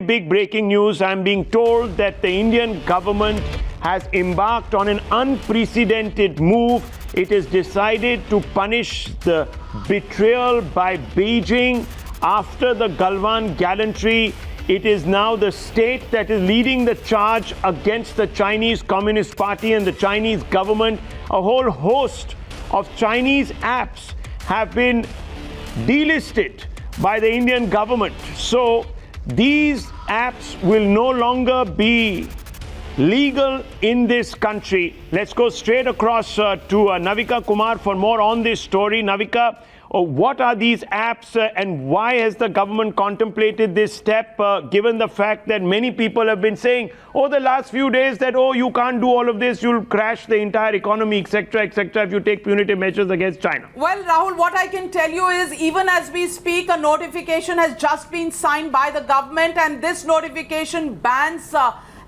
big breaking news. I'm being told that the Indian government has embarked on an unprecedented move. It has decided to punish the betrayal by Beijing after the Galwan gallantry. It is now the state that is leading the charge against the Chinese Communist Party and the Chinese government. A whole host of Chinese apps have been delisted by the Indian government. So these apps will no longer be legal in this country. Let's go straight across to Navika Kumar for more on this story. Navika, what are these apps and why has the government contemplated this step, given the fact that many people have been saying over the last few days that, you can't do all of this, you'll crash the entire economy, etc., if you take punitive measures against China? Well, Rahul, what I can tell you is, even as we speak, a notification has just been signed by the government, and this notification bans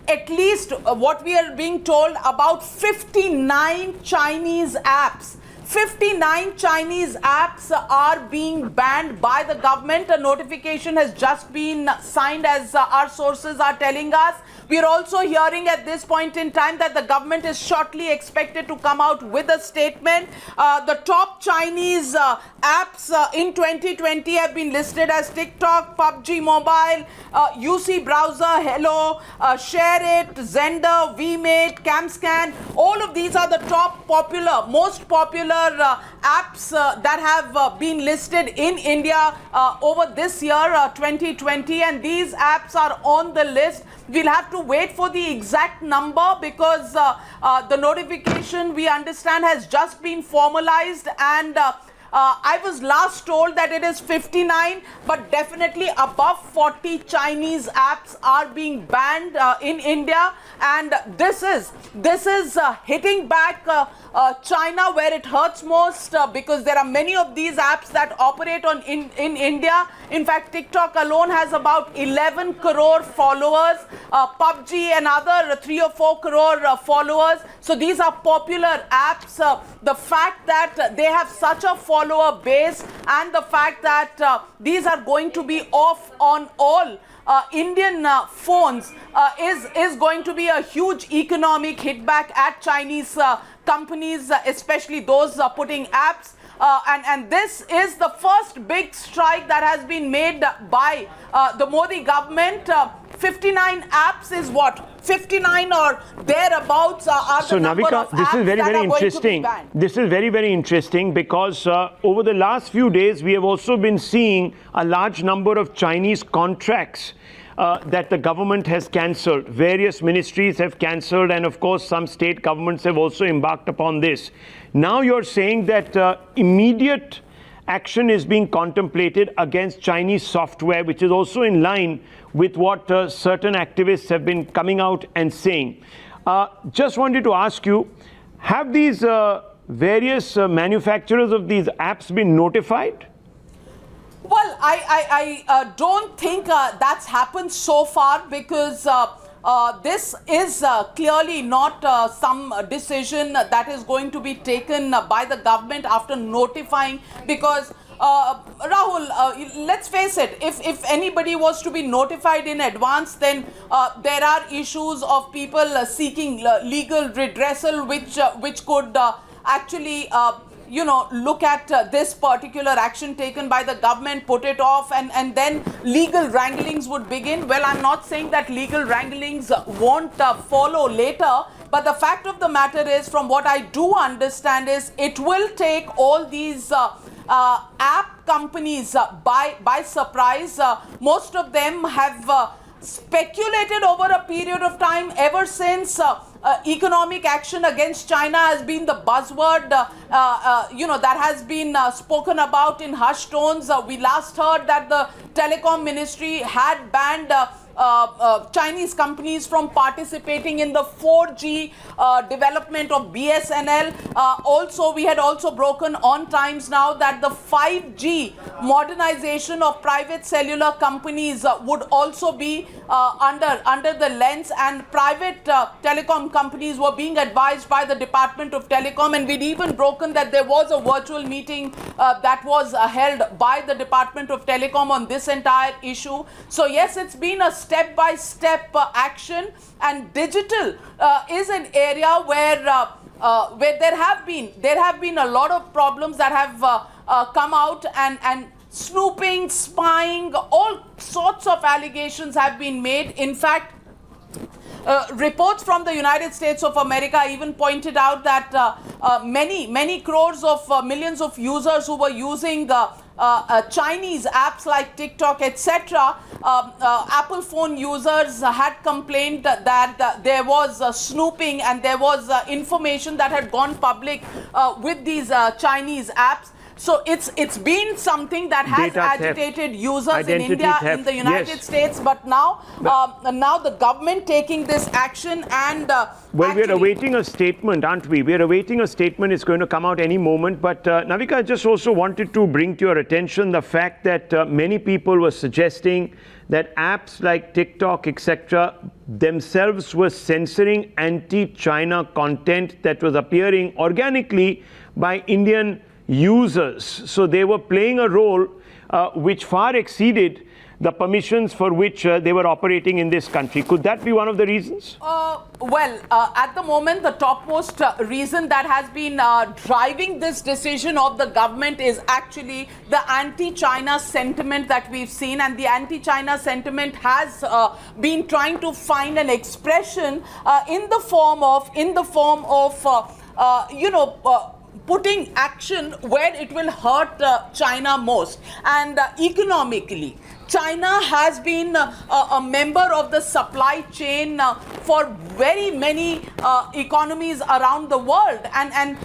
at least what we are being told, about 59 Chinese apps. 59 Chinese apps are being banned by the government. A notification has just been signed, as our sources are telling us. We are also hearing at this point in time that the government is shortly expected to come out with a statement. The top Chinese apps in 2020 have been listed as TikTok, PUBG Mobile, UC Browser, Hello, Share It, Zender, VMate, CamScan. All of these are the top most popular apps that have been listed in India over this year, 2020, and these apps are on the list. We'll have to wait for the exact number because the notification, we understand, has just been formalized, and I was last told that it is 59, but definitely above 40 Chinese apps are being banned in India, and this is hitting back China where it hurts most, because there are many of these apps that operate in India. In fact, TikTok alone has about 11 crore followers, PUBG another 3 or 4 crore followers. So these are popular apps. The fact that they have such a follower base, and the fact that these are going to be off on all Indian phones is going to be a huge economic hitback at Chinese companies, especially those putting apps. And this is the first big strike that has been made by the Modi government. 59 apps is what? 59 or thereabouts are the number of apps this is very, that very are going to be interesting. banned. This is very, very interesting because over the last few days, we have also been seeing a large number of Chinese contracts that the government has cancelled. Various ministries have cancelled, and of course some state governments have also embarked upon this. Now you're saying that immediate action is being contemplated against Chinese software, which is also in line with what certain activists have been coming out and saying. Just wanted to ask you, have these various manufacturers of these apps been notified? Well, I don't think that's happened so far, because this is clearly not some decision that is going to be taken by the government after notifying, because Rahul, let's face it, if anybody was to be notified in advance, then there are issues of people seeking legal redressal, which could actually look at this particular action taken by the government, put it off, and then legal wranglings would begin. Well, I'm not saying that legal wranglings won't follow later, but the fact of the matter is, from what I do understand, is it will take all these app companies by surprise. Most of them have speculated over a period of time, ever since economic action against China has been the buzzword, that has been spoken about in hushed tones. We last heard that the telecom ministry had banned Chinese companies from participating in the 4G development of BSNL. Also, we had also broken on Times Now that the 5G modernization of private cellular companies would also be under the lens, and private telecom companies were being advised by the Department of Telecom, and we'd even broken that there was a virtual meeting that was held by the Department of Telecom on this entire issue. So yes, it's been a step-by-step action, and digital is an area where there have been a lot of problems that have come out, and snooping, spying, all sorts of allegations have been made. In fact, reports from the United States of America even pointed out that many crores of millions of users who were using Chinese apps like TikTok, etc., Apple phone users had complained that there was snooping, and there was information that had gone public with these Chinese apps. So it's been something that has agitated users in India, in the United States, but now the government taking this action, and well, we're awaiting a statement, aren't we? We're awaiting a statement. It's going to come out any moment. But Navika, I just also wanted to bring to your attention the fact that many people were suggesting that apps like TikTok, etc., themselves were censoring anti-China content that was appearing organically by Indian users. So they were playing a role which far exceeded the permissions for which they were operating in this country. Could that be one of the reasons? Well, at the moment, the topmost reason that has been driving this decision of the government is actually the anti-China sentiment that we've seen, and the anti-China sentiment has been trying to find an expression in the form of putting action where it will hurt China most. And economically, China has been a member of the supply chain for very many economies around the world, and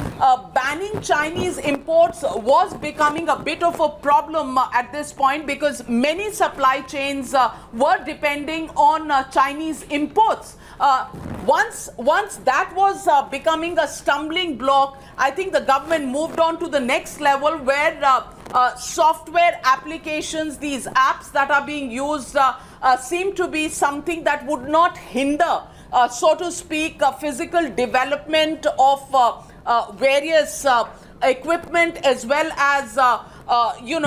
banning Chinese imports was becoming a bit of a problem at this point, because many supply chains were depending on Chinese imports. Once that was becoming a stumbling block, I think the government moved on to the next level, where software applications, these apps that are being used, seem to be something that would not hinder, so to speak, physical development of various equipment, as well as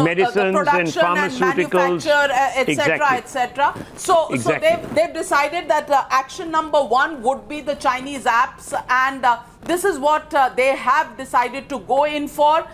medicines the production and manufacture, etc., etc. So they've decided that action number one would be the Chinese apps, and this is what they have decided to go in for.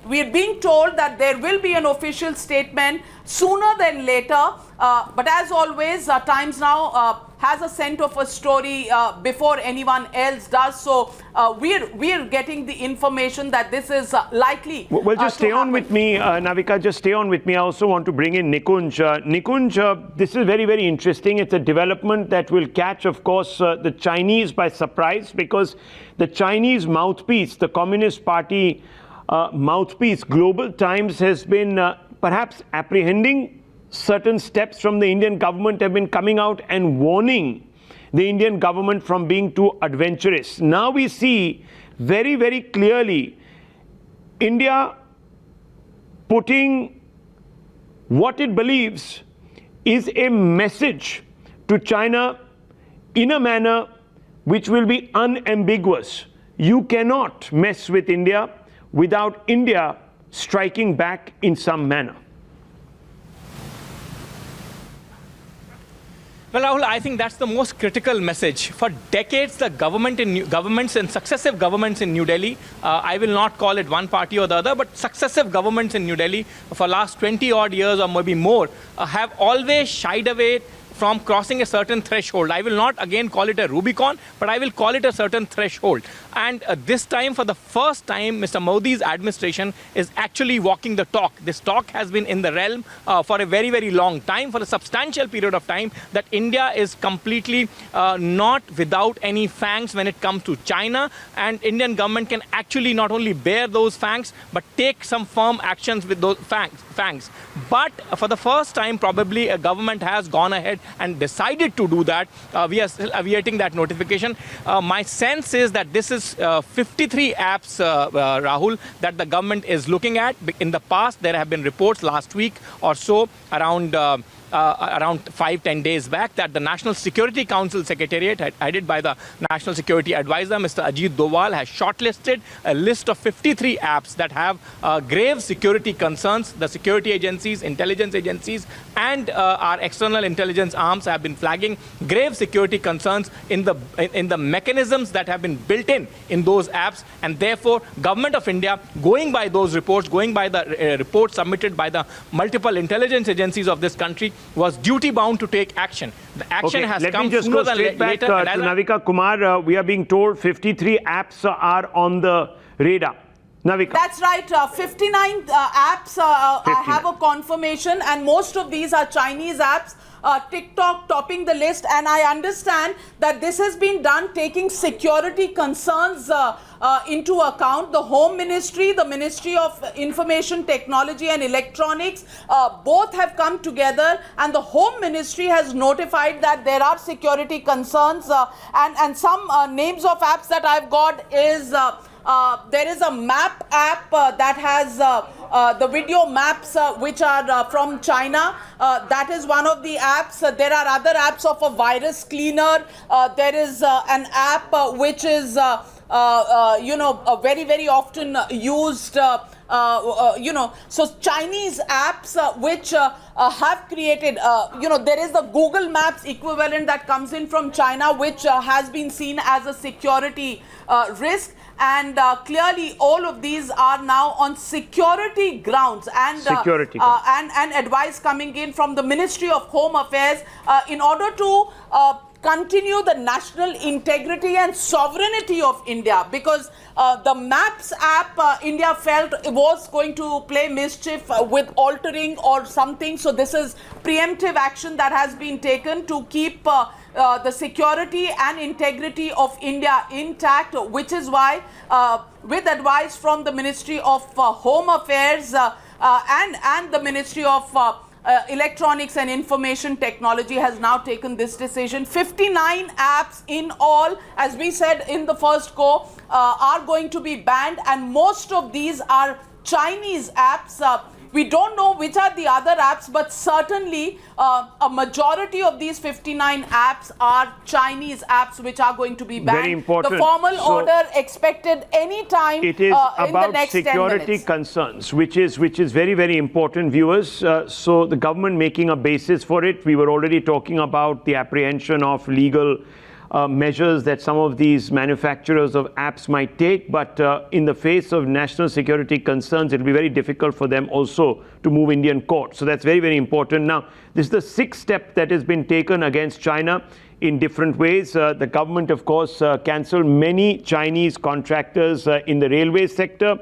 We're being told that there will be an official statement sooner than later, but as always, Times Now has a scent of a story before anyone else does. So we're getting the information that this is likely. Well, just stay on with me, Navika. Just stay on with me. I also want to bring in Nikunj. Nikunj, this is very, very interesting. It's a development that will catch, of course, the Chinese by surprise, because the Chinese mouthpiece, the Communist Party mouthpiece, Global Times, has been perhaps apprehending certain steps from the Indian government, have been coming out and warning the Indian government from being too adventurous. Now we see very, very clearly India putting what it believes is a message to China in a manner which will be unambiguous. You cannot mess with India without India striking back in some manner. Well, Rahul, I think that's the most critical message. For decades, the governments and successive governments in New Delhi, I will not call it one party or the other, but successive governments in New Delhi for the last 20 odd years or maybe more have always shied away from crossing a certain threshold. I will not again call it a Rubicon, but I will call it a certain threshold. And this time, for the first time, Mr. Modi's administration is actually walking the talk. This talk has been in the realm for a very, very long time, for a substantial period of time, that India is completely not without any fangs when it comes to China, and Indian government can actually not only bear those fangs, but take some firm actions with those fangs. But for the first time, probably a government has gone ahead and decided to do that. We are still awaiting that notification. My sense is that this is 53 apps, Rahul, that the government is looking at. In the past, there have been reports last week or so around around 5-10 days back that the National Security Council Secretariat, headed by the National Security Advisor, Mr. Ajit Doval, has shortlisted a list of 53 apps that have grave security concerns. The security agencies, intelligence agencies, and our external intelligence arms have been flagging grave security concerns in the mechanisms that have been built in those apps, and therefore Government of India, going by those reports, going by the reports submitted by the multiple intelligence agencies of this country, was duty bound to take action. The action has come sooner than later. Back to Navika Kumar. We are being told 53 apps are on the radar. Navika. That's right. 59 apps. I have a confirmation, and most of these are Chinese apps. TikTok topping the list, and I understand that this has been done taking security concerns into account. The Home Ministry, the Ministry of Information Technology and Electronics, both have come together, and the Home Ministry has notified that there are security concerns, and some names of apps that I've got is there is a map app that has the video maps which are from China. That is one of the apps. There are other apps of a virus cleaner. There is an app which is very, very often used. So Chinese apps which have created, there is the Google Maps equivalent that comes in from China, which has been seen as a security risk. And clearly, all of these are now on security grounds, and and advice coming in from the Ministry of Home Affairs in order to continue the national integrity and sovereignty of India, because the Maps app India felt was going to play mischief with altering or something. So this is preemptive action that has been taken to keep the security and integrity of India intact, which is why with advice from the Ministry of Home Affairs and the Ministry of Electronics and Information Technology has now taken this decision. 59 apps in all, as we said in the first go, are going to be banned, and most of these are Chinese apps. We don't know which are the other apps, but certainly a majority of these 59 apps are Chinese apps which are going to be banned. Very important. The formal order expected any time it is in the next 10 minutes. security concerns, which is very, very important, viewers. So the government making a basis for it. We were already talking about the apprehension of legal measures that some of these manufacturers of apps might take, but in the face of national security concerns, it will be very difficult for them also to move Indian court. So that's very, very important. Now, this is the sixth step that has been taken against China in different ways. The government, of course, cancelled many Chinese contractors in the railway sector.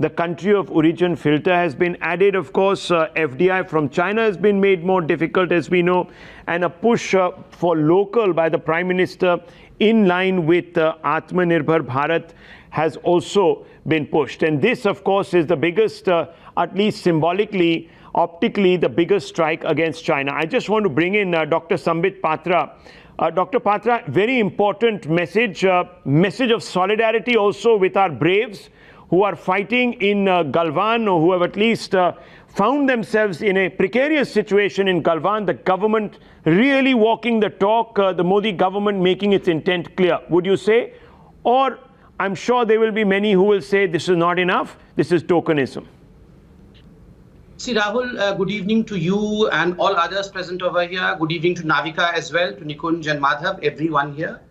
The country of origin filter has been added, of course. FDI from China has been made more difficult, as we know, and a push for local by the Prime Minister in line with Atmanirbhar Bharat has also been pushed. And this, of course, is the biggest, at least symbolically, optically, the biggest strike against China. I just want to bring in Dr. Sambit Patra. Dr. Patra, very important message of solidarity also with our braves who are fighting in Galwan, or who have at least found themselves in a precarious situation in Galwan. The government really walking the talk, the Modi government making its intent clear, would you say? Or I'm sure there will be many who will say this is not enough, this is tokenism. See, Rahul, good evening to you and all others present over here. Good evening to Navika as well, to Nikunj and Madhav, everyone here.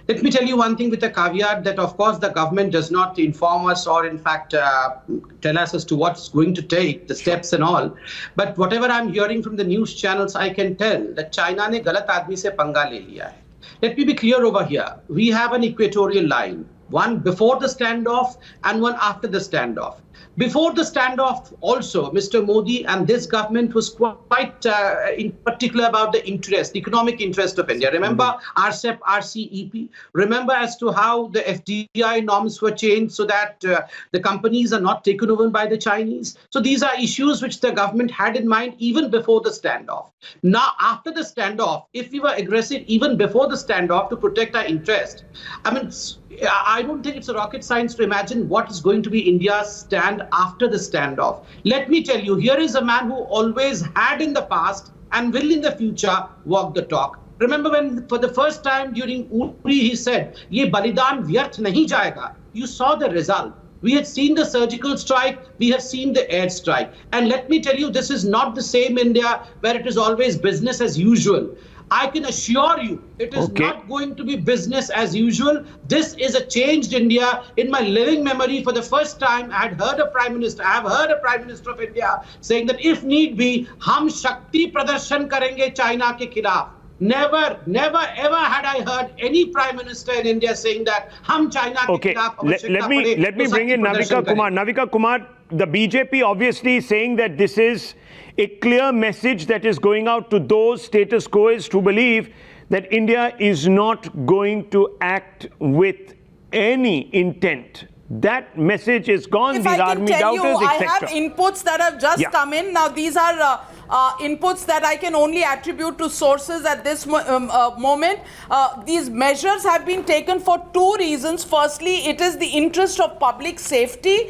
Let me tell you one thing with a caveat that, of course, the government does not inform us or, in fact, tell us as to what's going to take, the steps and all. But whatever I'm hearing from the news channels, I can tell that China ne galat aadmi se panga le liya hai. Let me be clear over here. We have an equatorial line, one before the standoff and one after the standoff. Before the standoff, also, Mr. Modi and this government was quite in particular about the interest, economic interest of India. Remember RCEP, RCEP? Remember as to how the FDI norms were changed so that the companies are not taken over by the Chinese? So these are issues which the government had in mind even before the standoff. Now, after the standoff, if we were aggressive even before the standoff to protect our interest, I mean, I don't think it's a rocket science to imagine what is going to be India's stand after the standoff. Let me tell you, here is a man who always had in the past and will in the future walk the talk. Remember when for the first time during Uri he said, "Ye balidan vyarth nahi jayega." You saw the result. We had seen the surgical strike, we have seen the air strike. And let me tell you, this is not the same India where it is always business as usual. I can assure you, it is not going to be business as usual. This is a changed India. In my living memory, for the first time, I have heard a Prime Minister of India saying that if need be, hum Shakti Pradarshan karenge China ke khilaf. Never, ever had I heard any Prime Minister in India saying that hum China ke khilaf. Let me bring in Navika Kumar. Navika Kumar, the BJP obviously saying that this is a clear message that is going out to those status quoists who believe that India is not going to act with any intent. That message is gone. If These I can army tell you, doubters, I etc. have inputs that have just come in. Now, these are inputs that I can only attribute to sources at this moment. These measures have been taken for two reasons. Firstly, it is the interest of public safety.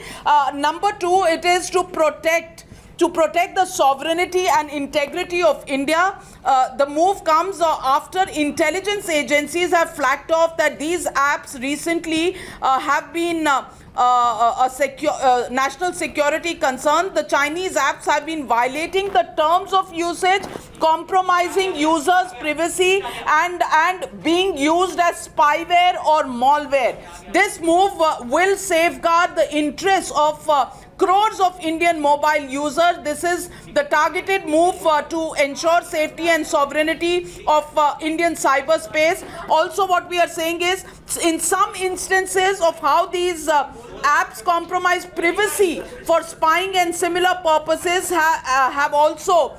Number two, it is to protect the sovereignty and integrity of India. The move comes after intelligence agencies have flagged off that these apps recently have been a national security concern. The Chinese apps have been violating the terms of usage, compromising users' privacy and being used as spyware or malware. This move will safeguard the interests of crores of Indian mobile users. This is the targeted move to ensure safety and sovereignty of Indian cyberspace. Also, what we are saying is, in some instances of how these apps compromise privacy for spying and similar purposes have also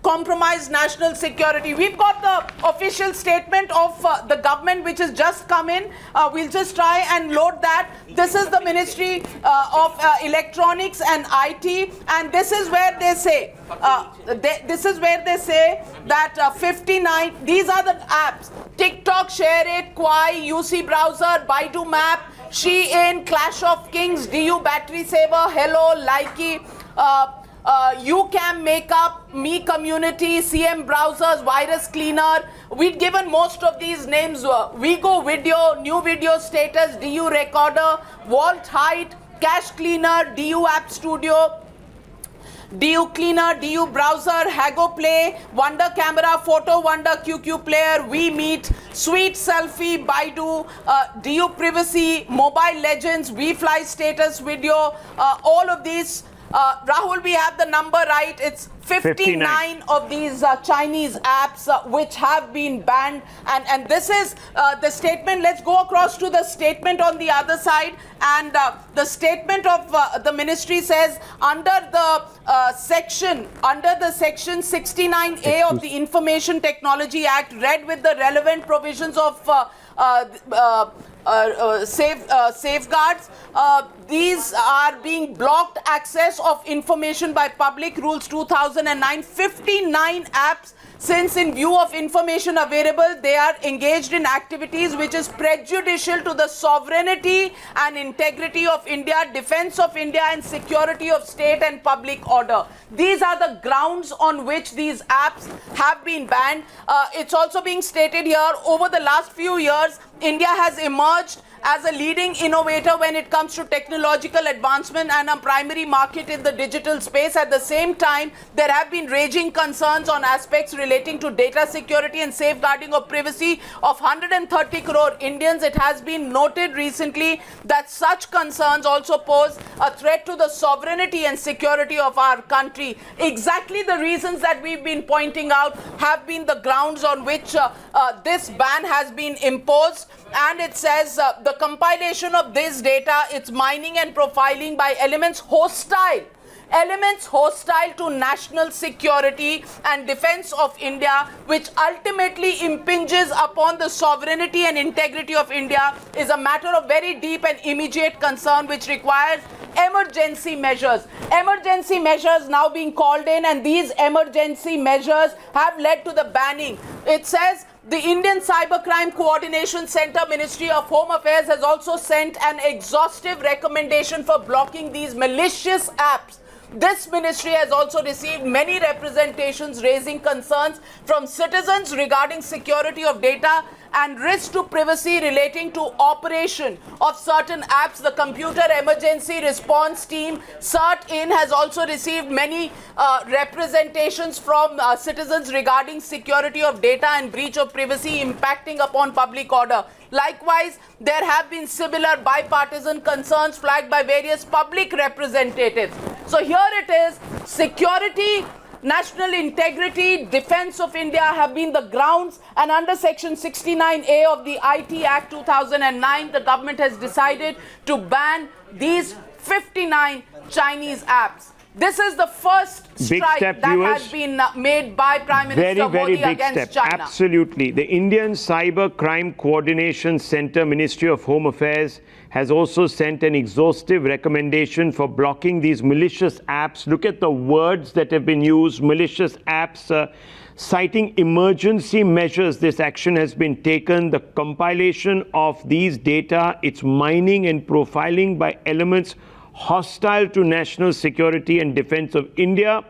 compromised national security. We've got the official statement of the government which has just come in. We'll just try and load that. This is the Ministry of Electronics and IT, and this is where they say that 59, these are the apps: TikTok, Share It, Kwai, UC Browser, Baidu Map, Shein, Clash of Kings, DU Battery Saver, Hello, Likey, YouCam Makeup, Me Community, CM Browsers, Virus Cleaner. We've given most of these names. Vigo Video, New Video Status, DU Recorder, Vault Height, Cache Cleaner, DU App Studio, DU Cleaner, DU Browser, Hago Play, Wonder Camera, Photo Wonder, QQ Player, WeMeet, Sweet Selfie, Baidu, DU Privacy, Mobile Legends, WeFly Status Video, all of these. Rahul, we have the number right. It's 59 of these Chinese apps which have been banned. And this is the statement. Let's go across to the statement on the other side. And the statement of the ministry says, under the section 69A of the Information Technology Act, read with the relevant provisions of safeguards. These are being blocked access of information by public. Rules 2009, 59 apps, since in view of information available, they are engaged in activities which is prejudicial to the sovereignty and integrity of India, defense of India and security of state and public order. These are the grounds on which these apps have been banned. It's also being stated here, over the last few years, India has emerged as a leading innovator when it comes to technological advancement and a primary market in the digital space. At the same time, there have been raging concerns on aspects relating to data security and safeguarding of privacy of 130 crore Indians. It has been noted recently that such concerns also pose a threat to the sovereignty and security of our country. Exactly the reasons that we've been pointing out have been the grounds on which this ban has been imposed. And it says the compilation of this data, its mining and profiling by elements hostile to national security and defense of India, which ultimately impinges upon the sovereignty and integrity of India, is a matter of very deep and immediate concern which requires emergency measures. Emergency measures now being called in, and these emergency measures have led to the banning. It says the Indian Cybercrime Coordination Center, Ministry of Home Affairs, has also sent an exhaustive recommendation for blocking these malicious apps. This ministry has also received many representations raising concerns from citizens regarding security of data and risk to privacy relating to operation of certain apps. The Computer Emergency Response Team, CERT-IN, has also received many representations from citizens regarding security of data and breach of privacy impacting upon public order. Likewise, there have been similar bipartisan concerns flagged by various public representatives. So here it is, security, national integrity, defense of India have been the grounds, and under Section 69A of the IT Act 2009, the government has decided to ban these 59 Chinese apps. This is the first strike that has been made by Prime Minister Modi against China. Absolutely. The Indian Cyber Crime Coordination Center, Ministry of Home Affairs, has also sent an exhaustive recommendation for blocking these malicious apps. Look at the words that have been used, malicious apps. Citing emergency measures, this action has been taken. The compilation of these data, its mining and profiling by elements hostile to national security and defense of India,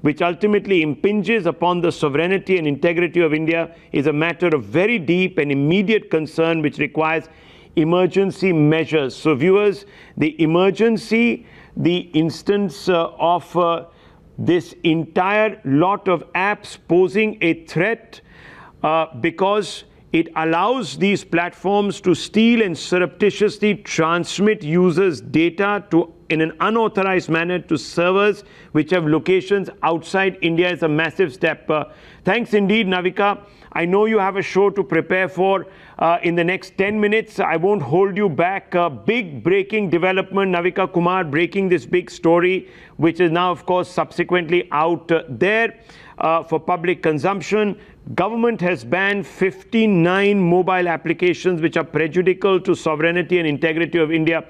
which ultimately impinges upon the sovereignty and integrity of India, is a matter of very deep and immediate concern which requires emergency measures. So viewers, the emergency, the instance of this entire lot of apps posing a threat because it allows these platforms to steal and surreptitiously transmit users' data in an unauthorized manner to servers which have locations outside India is a massive step. Thanks indeed, Navika. I know you have a show to prepare for in the next 10 minutes. I won't hold you back. Big breaking development, Navika Kumar breaking this big story, which is now, of course, subsequently out there for public consumption. Government has banned 59 mobile applications which are prejudicial to sovereignty and integrity of India.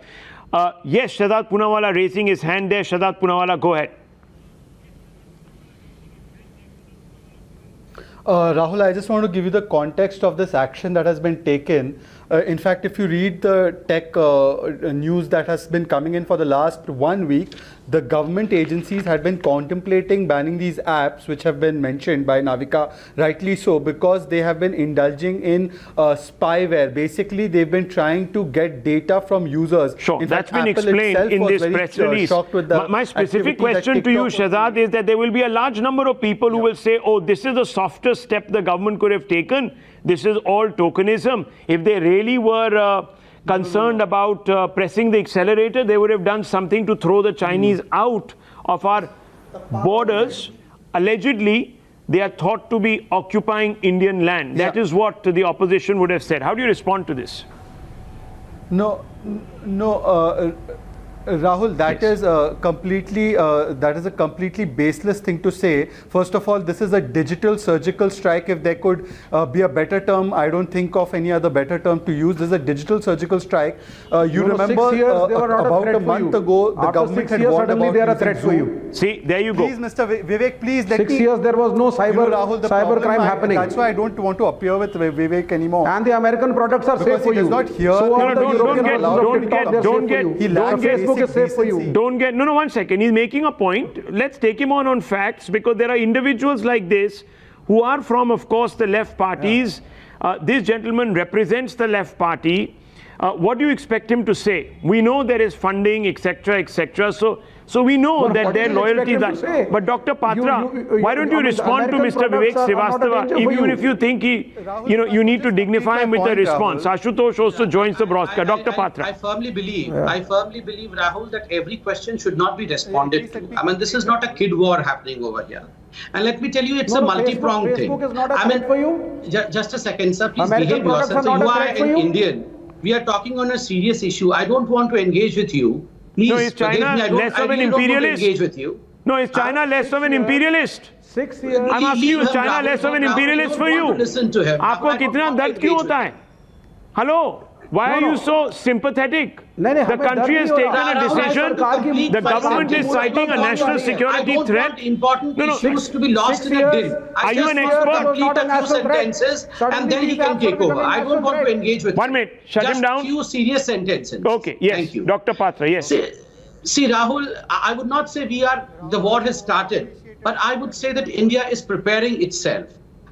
Yes, Shahzad Poonawalla raising his hand there. Shahzad Poonawalla, go ahead. Rahul, I just want to give you the context of this action that has been taken. In fact, if you read the tech news that has been coming in for the last 1 week, the government agencies had been contemplating banning these apps, which have been mentioned by Navika, rightly so, because they have been indulging in spyware. Basically, they've been trying to get data from users. Sure, that's been explained in this press release. My specific question to you, Shahzad, is that there will be a large number of people who will say, oh, this is the softest step the government could have taken. This is all tokenism. If they really were concerned about pressing the accelerator, they would have done something to throw the Chinese out of our borders. Allegedly, they are thought to be occupying Indian land. That is what the opposition would have said. How do you respond to this? No, Rahul, that is a completely baseless thing to say. First of all, this is a digital surgical strike. If there could be a better term, I don't think of any other better term to use. This is a digital surgical strike. You remember about a month ago, the government had warned about they are a threat for you. See, there you go. Please, Mr. Vivek, please let me. 6 years there was no cyber crime happening. That's why I don't want to appear with Vivek anymore. And the American products are safe for you. Not here. Don't get, no, 1 second. He's making a point. Let's take him on facts, because there are individuals like this who are from, of course, the left parties. This gentleman represents the left party. What do you expect him to say? We know there is funding, etc., etc. So we know that their loyalty is that. But Dr. Patra, why don't you respond to Mr. Vivek Srivastava, even if you think you need to dignify him with a response. Ashutosh also joins the broadcast. Dr. Patra. I firmly believe, Rahul, that every question should not be responded to. I mean, this is not a kid war happening over here. And let me tell you, it's a multi-pronged thing. Facebook is not a threat for you. Just a second, sir. Please behave yourself. So you are an Indian. We are talking on a serious issue. I don't want to engage with you. Please, no, is China less of an imperialist? Engage with you. No, is China less of an imperialist? 6 years. I'm asking you, is China less of an imperialist for you? Listen to him. आपको कितना दर्द क्यों होता है? Hello? Why are you so sympathetic? The country has taken a decision. The government is citing a national security threat. I don't want important issues to be lost in a din. Are you an expert? Complete a few sentences and then he can take over. I don't want to engage with 1 minute. Shut him down. Just few serious sentences. Okay. Yes. Thank you. Dr. Patra. Yes. See, Rahul, I would not say the war has started, but I would say that India is preparing itself.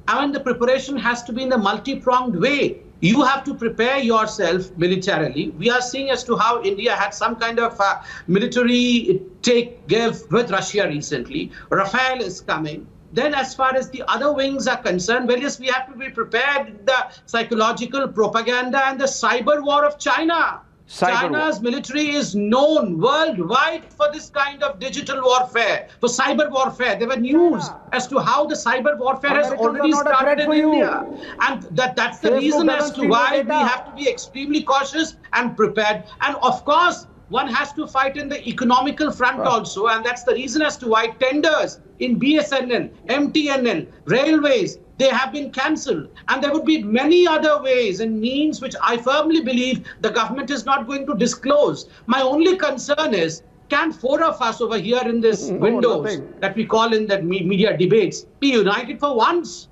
And the preparation has to be in a multi-pronged way. You have to prepare yourself militarily. We are seeing as to how India had some kind of military take-give with Russia recently. Rafale is coming. Then as far as the other wings are concerned, well, yes, we have to be prepared. The psychological propaganda and the cyber war of China. China's military is known worldwide for this kind of digital warfare, for cyber warfare. There were news as to how the cyber warfare has already started in India. And that's the reason as to why we have to be extremely cautious and prepared. And of course, one has to fight in the economical front also. And that's the reason as to why tenders in BSNL, MTNL, railways, they have been cancelled. And there would be many other ways and means which I firmly believe the government is not going to disclose. My only concern is, can four of us over here in this windows that we call in the media debates be united for once?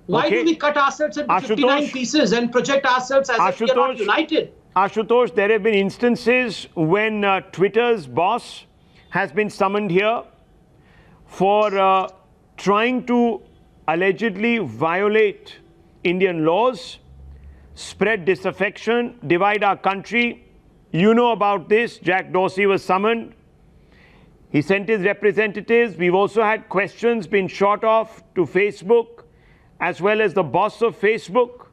Why do we cut ourselves into 59 pieces and project ourselves as if we are not united? Ashutosh, there have been instances when Twitter's boss has been summoned here for trying to allegedly violate Indian laws, spread disaffection, divide our country. You know about this. Jack Dorsey was summoned. He sent his representatives. We've also had questions being shot off to Facebook, as well as the boss of Facebook.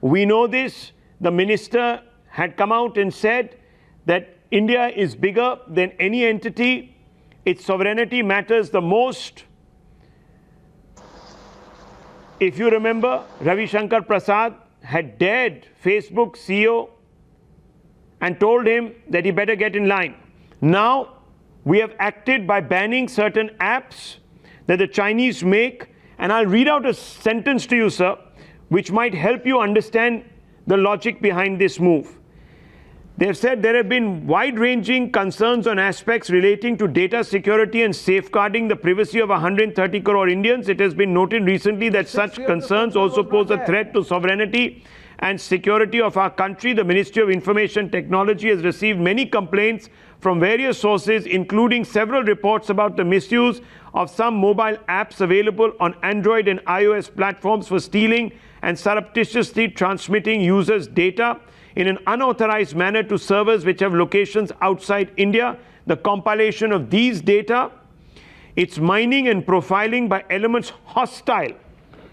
We know this. The minister had come out and said that India is bigger than any entity. Its sovereignty matters the most. If you remember, Ravi Shankar Prasad had dared Facebook CEO and told him that he better get in line. Now, we have acted by banning certain apps that the Chinese make. And I'll read out a sentence to you, sir, which might help you understand the logic behind this move. They've said there have been wide-ranging concerns on aspects relating to data security and safeguarding the privacy of 130 crore Indians. It has been noted recently that such concerns also pose a threat to sovereignty and security of our country. The Ministry of Information Technology has received many complaints from various sources, including several reports about the misuse of some mobile apps available on Android and iOS platforms for stealing and surreptitiously transmitting users' data in an unauthorized manner to servers which have locations outside India. The compilation of these data, its mining and profiling by elements hostile,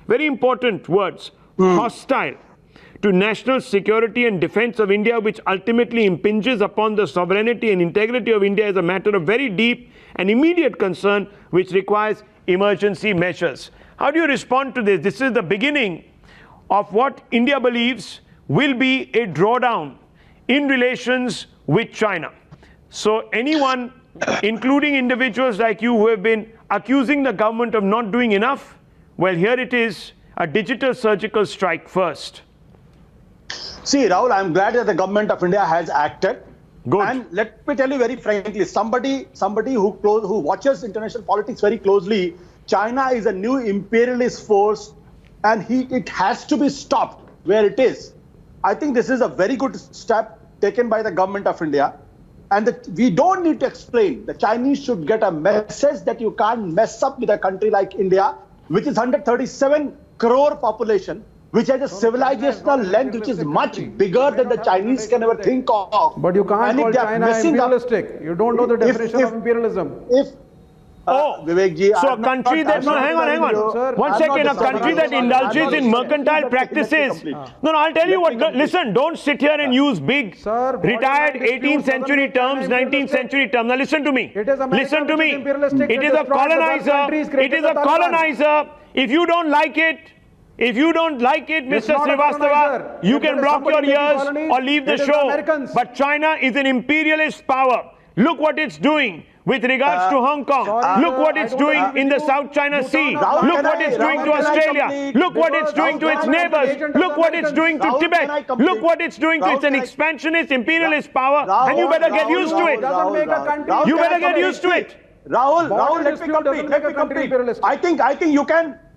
very important words, hostile to national security and defense of India, which ultimately impinges upon the sovereignty and integrity of India, is a matter of very deep and immediate concern which requires emergency measures. How do you respond to this? This is the beginning of what India believes will be a drawdown in relations with China. So anyone, including individuals like you who have been accusing the government of not doing enough, well, here it is, a digital surgical strike first. See, Rahul, I'm glad that the government of India has acted. Good. And let me tell you very frankly, somebody who watches international politics very closely, China is a new imperialist force, and it has to be stopped where it is. I think this is a very good step taken by the government of India. And we don't need to explain. The Chinese should get a message that you can't mess up with a country like India, which is 137 crore population, which has a civilizational length which is much bigger than the Chinese can ever think of. But you can't call China imperialistic. You don't know the definition of imperialism. Vivek ji, so a country that, no, hang on. Sir, one second, a country that indulges in mercantile practices. No, I'll tell you what, listen, don't sit here and use big, retired 18th century terms, 19th century terms. Now listen to me. Listen to me. It is a colonizer. It is a colonizer. If you don't like it, Mr. Srivastava, you can block your ears or leave the show. But China is an imperialist power. Look what it's doing with regards to Hong Kong. Look what it's doing in the South China Sea. Look what it's doing to Australia. Look what it's doing to its neighbors. Look what it's doing to Tibet. Look what it's doing to its an expansionist, imperialist power. And you better get used to it. You better get used to it. Rahul, let me complete. I think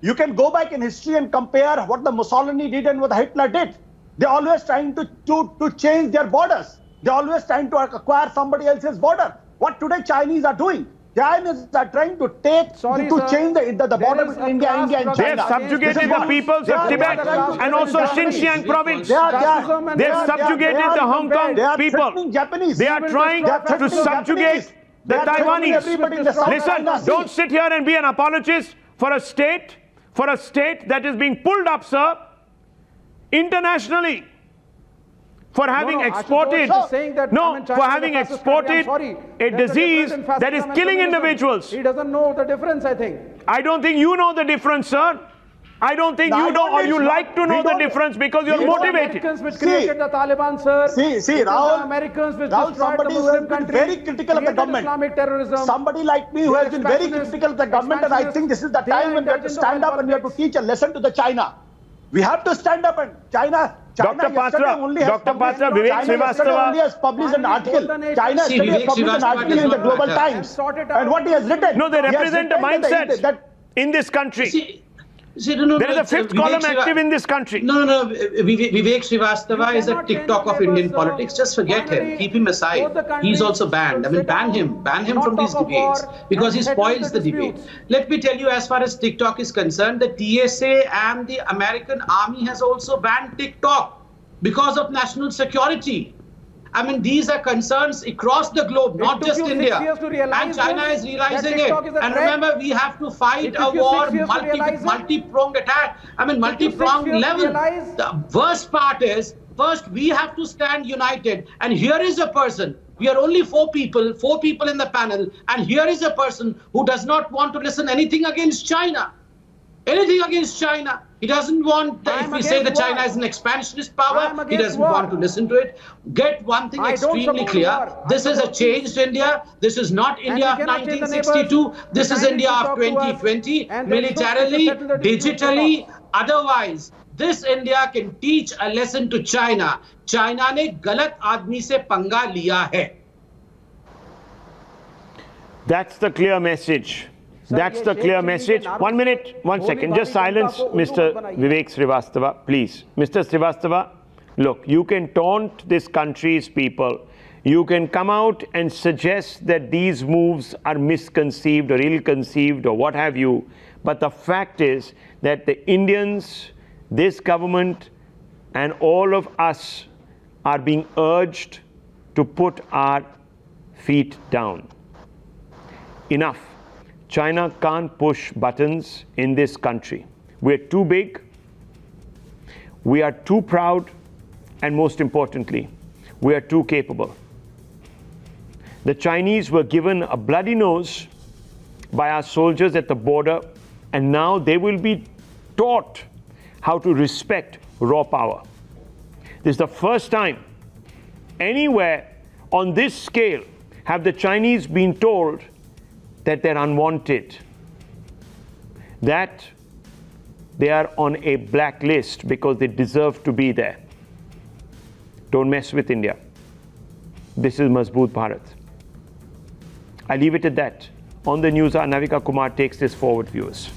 you can go back in history and compare what the Mussolini did and what Hitler did. They're always trying to change their borders. They're always trying to acquire somebody else's border. what today Chinese are doing. Chinese are trying to change the border between India and They China. have subjugated the peoples of Tibet and also Xinjiang province. They have subjugated the Hong Kong people. Japanese. They are trying to subjugate the Taiwanese. Listen, don't sit here and be an apologist for a state that is being pulled up, sir, internationally. For having exported a disease that is killing individuals. He doesn't know the difference, I think. I don't think you know the difference, sir. I don't think you know, or you like to know the difference because you're motivated. Americans which created the Taliban, sir. See, Rahul, the Americans which Rahul, destroyed the somebody who has Muslim been countries, very critical of the created government. Islamic terrorism. Somebody like me who has been very critical of the government, and I think this is the time when we have to stand up and we have to teach a lesson to the China. We have to stand up and China Dr. Patra, Vivek Srivastava only has published an article. China yesterday has published an article in the Global Times. And what he has written? No, they represent a mindset in this country. There is a fifth column active in this country. No. Vivek Srivastava is a TikTok of Indian politics. Just forget him. Keep him aside. He's also banned. I mean, ban him from these debates because he spoils the debate. Let me tell you, as far as TikTok is concerned, the TSA and the American Army has also banned TikTok because of national security. I mean, these are concerns across the globe, not just India. And China is realizing it. And remember, we have to fight a war, multi-pronged attack. I mean, multi-pronged level. The worst part is, first, we have to stand united. And here is a person. We are only four people in the panel. And here is a person who does not want to listen anything against China. Anything against China. He doesn't want, if we say that China is an expansionist power, he doesn't want to listen to it. Get one thing extremely clear. This is a changed India. This is not India of 1962. This is India of 2020. Militarily, digitally, otherwise. This India can teach a lesson to China. China ने गलत आदमी से पंगा लिया है. That's the clear message. That's the clear message. 1 minute, 1 second. Just silence Mr. Vivek Srivastava, please. Mr. Srivastava, look, you can taunt this country's people. You can come out and suggest that these moves are misconceived or ill-conceived or what have you. But the fact is that the Indians, this government, and all of us are being urged to put our feet down. Enough. China can't push buttons in this country. We're too big, we are too proud, and most importantly, we are too capable. The Chinese were given a bloody nose by our soldiers at the border, and now they will be taught how to respect raw power. This is the first time anywhere on this scale have the Chinese been told that they're unwanted, that they are on a blacklist because they deserve to be there. Don't mess with India. This is Mazboot Bharat. I leave it at that. On the news, Navika Kumar takes this forward, viewers.